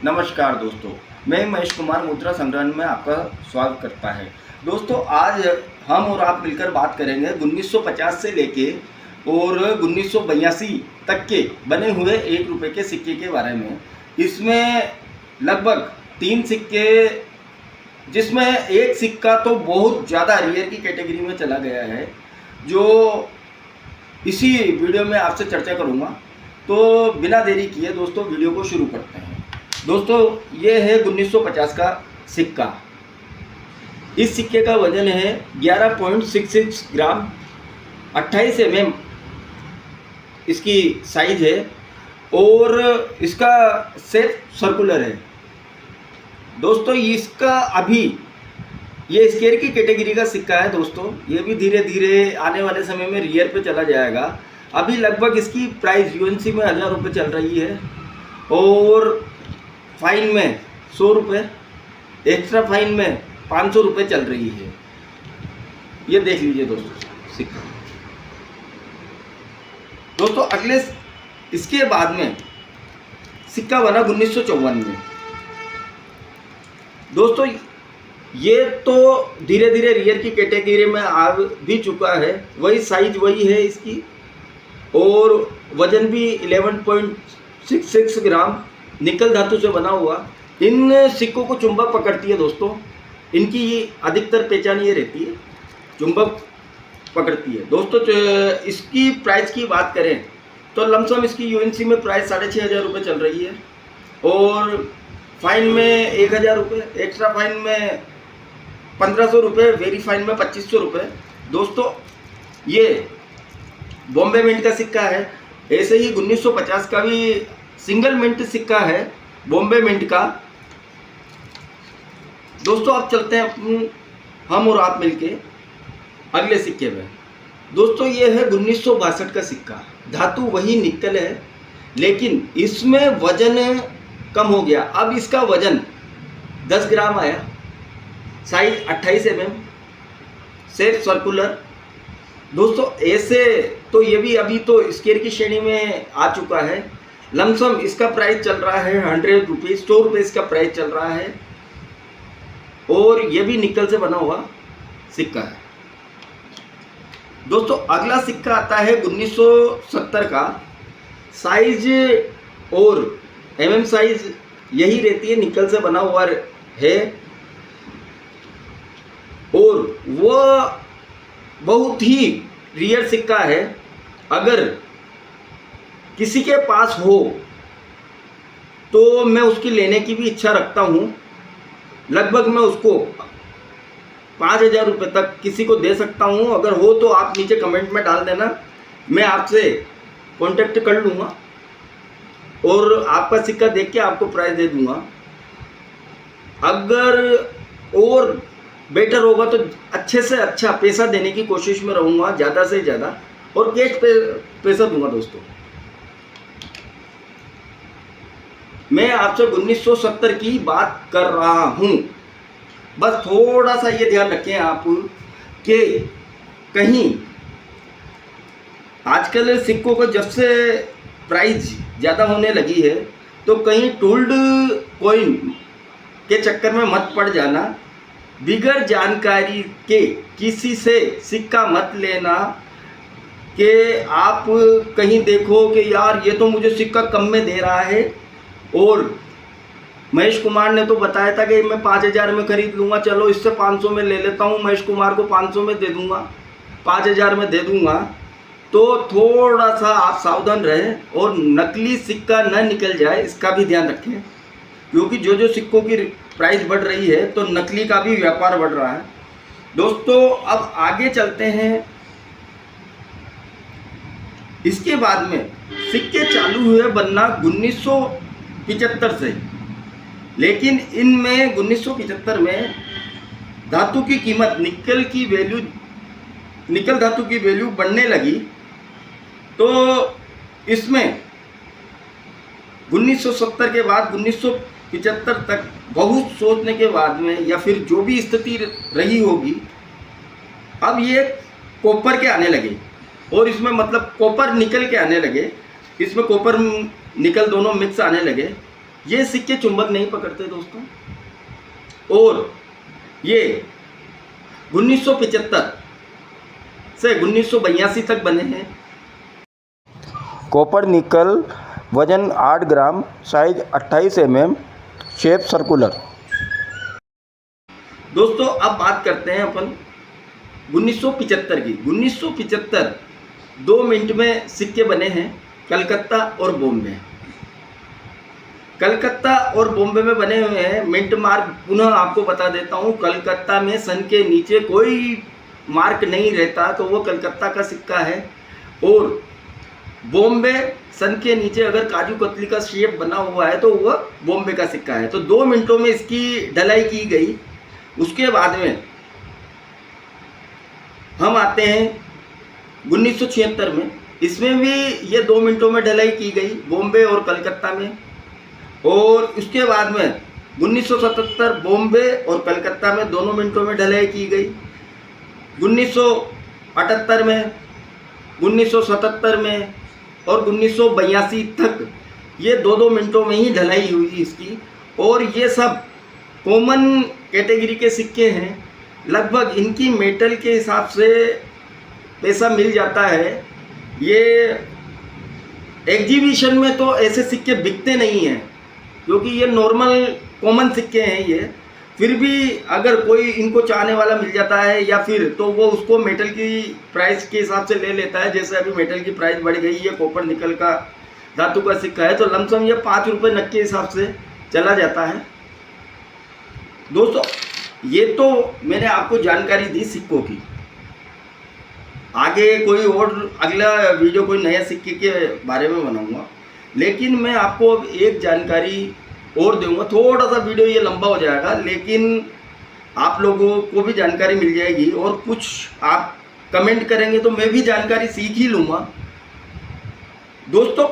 नमस्कार दोस्तों, मैं महेश कुमार मुद्रा संग्रहण में आपका स्वागत करता है। दोस्तों, आज हम और आप मिलकर बात करेंगे 1950 से लेके और 1982 तक के बने हुए 1 रुपये के सिक्के के बारे में। इसमें लगभग 3 सिक्के, जिसमें एक सिक्का तो बहुत ज़्यादा रियर की कैटेगरी में चला गया है, जो इसी वीडियो में आपसे चर्चा करूँगा। तो बिना देरी किए दोस्तों वीडियो को शुरू करते हैं। दोस्तों, ये है 1950 का सिक्का। इस सिक्के का वजन है 11.66 ग्राम, 28 mm इसकी साइज है और इसका शेप सर्कुलर है। दोस्तों, इसका अभी ये स्क्वायर की कैटेगरी का सिक्का है। दोस्तों, ये भी धीरे धीरे आने वाले समय में रियर पे चला जाएगा। अभी लगभग इसकी प्राइस यूएनसी में 1000 रुपये चल रही है और फाइन में 100 रुपये, एक्स्ट्रा फाइन में 500 रुपये चल रही है। ये देख लीजिए दोस्तों सिक्का। दोस्तों, अगले इसके बाद में सिक्का बना 1954 में। दोस्तों, ये तो धीरे धीरे रियर की कैटेगरी में आ भी चुका है। वही साइज वही है इसकी और वजन भी 11.66 ग्राम, निकल धातु से बना हुआ। इन सिक्कों को चुंबक पकड़ती है दोस्तों। इनकी अधिकतर पहचान ये रहती है, चुंबक पकड़ती है। दोस्तों, इसकी प्राइस की बात करें तो लमसम इसकी यूएनसी में प्राइस 6500 रुपये चल रही है और फाइन में 1000 रुपये, एक्स्ट्रा फाइन में 1500 रुपये, वेरी फाइन में 2500 रुपये। दोस्तों, ये बॉम्बे मिंट का सिक्का है। ऐसे ही 1950 का भी सिंगल मिंट सिक्का है बॉम्बे मिंट का। दोस्तों, अब चलते हैं हम और आप मिलके अगले सिक्के में। दोस्तों, ये है 1962 का सिक्का। धातु वही निकल है, लेकिन इसमें वजन कम हो गया। अब इसका वजन 10 ग्राम आया, साइज 28 mm, शेप सर्कुलर। दोस्तों, ऐसे तो ये भी अभी तो स्क्वायर की श्रेणी में आ चुका है। लमसम इसका प्राइस चल रहा है 100 रुपीज़, 100 रुपये इसका प्राइस चल रहा है और ये भी निकल से बना हुआ सिक्का है। दोस्तों, अगला सिक्का आता है 1970 का। साइज और mm साइज यही रहती है, निकल से बना हुआ है और वह बहुत ही रियर सिक्का है। अगर किसी के पास हो तो मैं उसकी लेने की भी इच्छा रखता हूँ। लगभग मैं उसको 5000 रुपये तक किसी को दे सकता हूँ। अगर हो तो आप नीचे कमेंट में डाल देना, मैं आपसे कांटेक्ट कर लूँगा और आपका सिक्का देख के आपको प्राइस दे दूँगा। अगर और बेटर होगा तो अच्छे से अच्छा पैसा देने की कोशिश में रहूँगा, ज़्यादा से ज़्यादा, और कैश पैसा दूंगा। दोस्तों, मैं आपसे 1970 की बात कर रहा हूँ। बस थोड़ा सा ये ध्यान रखें आप कि कहीं आजकल सिक्कों को जब से प्राइस ज़्यादा होने लगी है तो कहीं टूल्ड कॉइन के चक्कर में मत पड़ जाना। बिगर जानकारी के किसी से सिक्का मत लेना कि आप कहीं देखो कि यार ये तो मुझे सिक्का कम में दे रहा है और महेश कुमार ने तो बताया था कि मैं 5000 में खरीद लूँगा, चलो इससे 500 में ले लेता हूँ, महेश कुमार को 500 में दे दूँगा, 5000 में दे दूँगा। तो थोड़ा सा आप सावधान रहें और नकली सिक्का न निकल जाए, इसका भी ध्यान रखें, क्योंकि जो जो सिक्कों की प्राइस बढ़ रही है तो नकली का भी व्यापार बढ़ रहा है। दोस्तों, अब आगे चलते हैं। इसके बाद में सिक्के चालू हुए बनना 1975 से, लेकिन इनमें 1975 में धातु की कीमत, निकल धातु की वैल्यू बढ़ने लगी। तो इसमें 1970 के बाद 1975 तक बहुत सोचने के बाद में, या फिर जो भी स्थिति रही होगी, अब ये कॉपर के आने लगे और इसमें मतलब कॉपर निकल के आने लगे। इसमें कॉपर निकल दोनों मिक्स आने लगे ये सिक्के चुंबक नहीं पकड़ते दोस्तों, और ये 1975 से 1982 तक बने हैं। कॉपर निकल, वजन 8 ग्राम, साइज 28 mm, शेप सर्कुलर। दोस्तों अब बात करते हैं अपन 1975 की। 1975 2 मिनट में सिक्के बने हैं कलकत्ता और बॉम्बे। कलकत्ता और बॉम्बे में बने हुए हैं। मिंट मार्क पुनः आपको बता देता हूँ, कलकत्ता में सन के नीचे कोई मार्क नहीं रहता, तो वो कलकत्ता का सिक्का है। और बॉम्बे सन के नीचे अगर काजू कतली का शेप बना हुआ है तो वह बॉम्बे का सिक्का है। तो 2 मिनटों में इसकी ढलाई की गई। उसके बाद में हम आते हैं 1976 में। इसमें भी ये 2 मिनटों में ढलाई की गई बॉम्बे और कलकत्ता में। और उसके बाद में 1977 बॉम्बे और कलकत्ता में दोनों मिनटों में ढलाई की गई। 1978 में, 1977 में और 1982 तक ये 2-2 मिनटों में ही ढलाई हुई इसकी। और ये सब कॉमन कैटेगरी के सिक्के हैं। लगभग इनकी मेटल के हिसाब से पैसा मिल जाता है। ये एग्जीबिशन में तो ऐसे सिक्के बिकते नहीं हैं, क्योंकि ये नॉर्मल कॉमन सिक्के हैं ये। फिर भी अगर कोई इनको चाहने वाला मिल जाता है या फिर तो वो उसको मेटल की प्राइस के हिसाब से ले लेता है। जैसे अभी मेटल की प्राइस बढ़ गई, ये कॉपर निकल का धातु का सिक्का है तो लमसम ये 5 रुपये नग के हिसाब से चला जाता है। दोस्तों ये तो मैंने आपको जानकारी दी सिक्कों की। आगे कोई और अगला वीडियो कोई नया सिक्के के बारे में बनाऊंगा, लेकिन मैं आपको अब एक जानकारी और दूंगा। थोड़ा सा वीडियो ये लंबा हो जाएगा, लेकिन आप लोगों को भी जानकारी मिल जाएगी। और कुछ आप कमेंट करेंगे तो मैं भी जानकारी सीख ही लूँगा। दोस्तों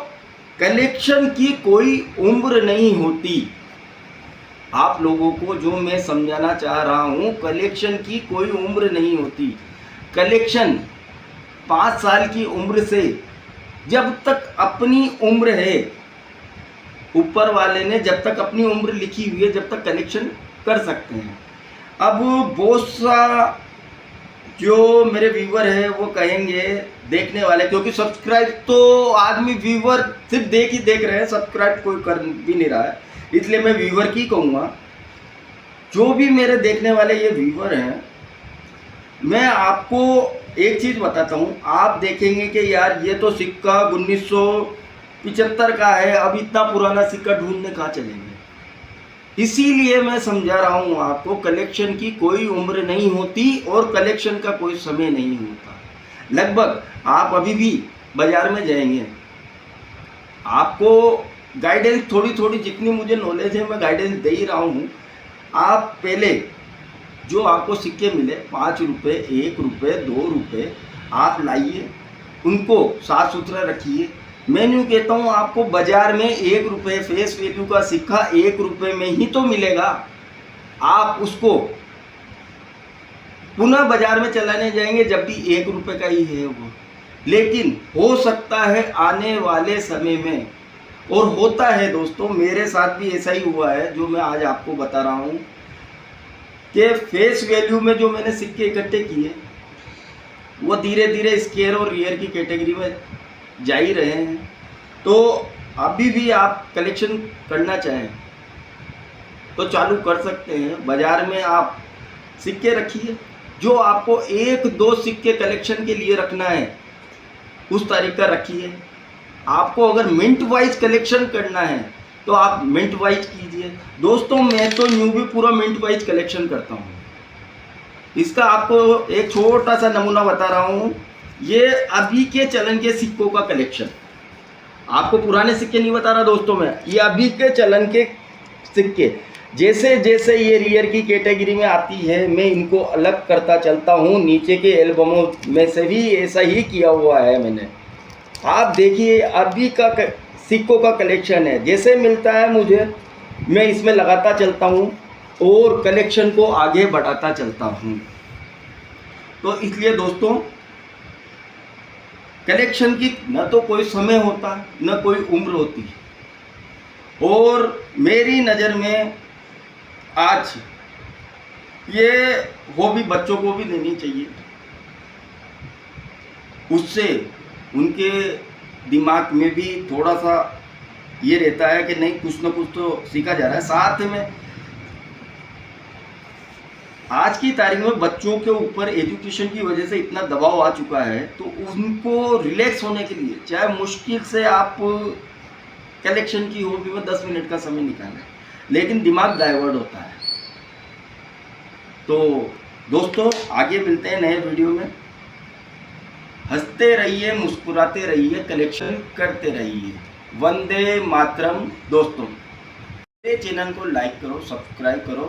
कलेक्शन की कोई उम्र नहीं होती। आप लोगों को जो मैं समझाना चाह रहा हूँ, कलेक्शन की कोई उम्र नहीं होती। कलेक्शन 5 साल की उम्र से जब तक अपनी उम्र है, ऊपर वाले ने जब तक अपनी उम्र लिखी हुई है, जब तक कलेक्शन कर सकते हैं। अब बहुत सा जो मेरे व्यूवर है वो कहेंगे, देखने वाले, क्योंकि सब्सक्राइब तो आदमी व्यूवर सिर्फ देख रहे हैं, सब्सक्राइब कोई कर भी नहीं रहा है, इसलिए मैं व्यूवर की कहूँगा। जो भी मेरे देखने वाले ये व्यूवर हैं, मैं आपको एक चीज़ बताता हूँ। आप देखेंगे कि यार ये तो सिक्का 1975 का है, अब इतना पुराना सिक्का ढूंढने कहाँ चलेंगे। इसीलिए मैं समझा रहा हूँ आपको, कलेक्शन की कोई उम्र नहीं होती और कलेक्शन का कोई समय नहीं होता। लगभग आप अभी भी बाज़ार में जाएंगे, आपको गाइडेंस थोड़ी जितनी मुझे नॉलेज है मैं गाइडेंस दे ही रहा हूँ। आप पहले जो आपको सिक्के मिले 5 रुपये, 1 रुपये, 2 रुपये, आप लाइए, उनको साफ सुथरा रखिए। मैं यूँ कहता हूँ आपको बाज़ार में 1 रुपये फेस वैल्यू का सिक्का 1 रुपये में ही तो मिलेगा। आप उसको पुनः बाज़ार में चलाने जाएंगे जब भी 1 रुपये का ही है वो। लेकिन हो सकता है आने वाले समय में, और होता है दोस्तों, मेरे साथ भी ऐसा ही हुआ है जो मैं आज आपको बता रहा हूँ, कि फेस वैल्यू में जो मैंने सिक्के इकट्ठे किए वो धीरे धीरे स्केयर और रियर की कैटेगरी में जा ही रहे हैं। तो अभी भी आप कलेक्शन करना चाहें तो चालू कर सकते हैं। बाज़ार में आप सिक्के रखिए, जो आपको 1-2 सिक्के कलेक्शन के लिए रखना है उस तारीख का रखिए। आपको अगर मिंट वाइज कलेक्शन करना है तो आप मिंट वाइज कीजिए। दोस्तों मैं तो यूँ भी पूरा मिंट वाइज कलेक्शन करता हूँ। इसका आपको एक छोटा सा नमूना बता रहा हूँ। ये अभी के चलन के सिक्कों का कलेक्शन, आपको पुराने सिक्के नहीं बता रहा दोस्तों मैं, ये अभी के चलन के सिक्के। जैसे जैसे ये रियर की कैटेगरी में आती है मैं इनको अलग करता चलता हूँ। नीचे के एल्बमों में से भी ऐसा ही किया हुआ है मैंने। आप देखिए अभी का सिक्कों का कलेक्शन है, जैसे मिलता है मुझे मैं इसमें लगाता चलता हूँ और कलेक्शन को आगे बढ़ाता चलता हूँ। तो इसलिए दोस्तों कलेक्शन की न तो कोई समय होता न कोई उम्र होती। और मेरी नज़र में आज ये हॉबी बच्चों को भी देनी चाहिए। उससे उनके दिमाग में भी थोड़ा सा ये रहता है कि नहीं, कुछ ना कुछ तो सीखा जा रहा है। साथ में आज की तारीख में बच्चों के ऊपर एजुकेशन की वजह से इतना दबाव आ चुका है, तो उनको रिलैक्स होने के लिए चाहे मुश्किल से आप कलेक्शन की हॉबी में 10 मिनट का समय निकालें, लेकिन दिमाग डाइवर्ट होता है। तो दोस्तों, आगे मिलते हैं नए वीडियो में। हंसते रहिए, मुस्कुराते रहिए, कलेक्शन करते रहिए। वंदे मातरम। दोस्तों, मेरे चैनल को लाइक करो, सब्सक्राइब करो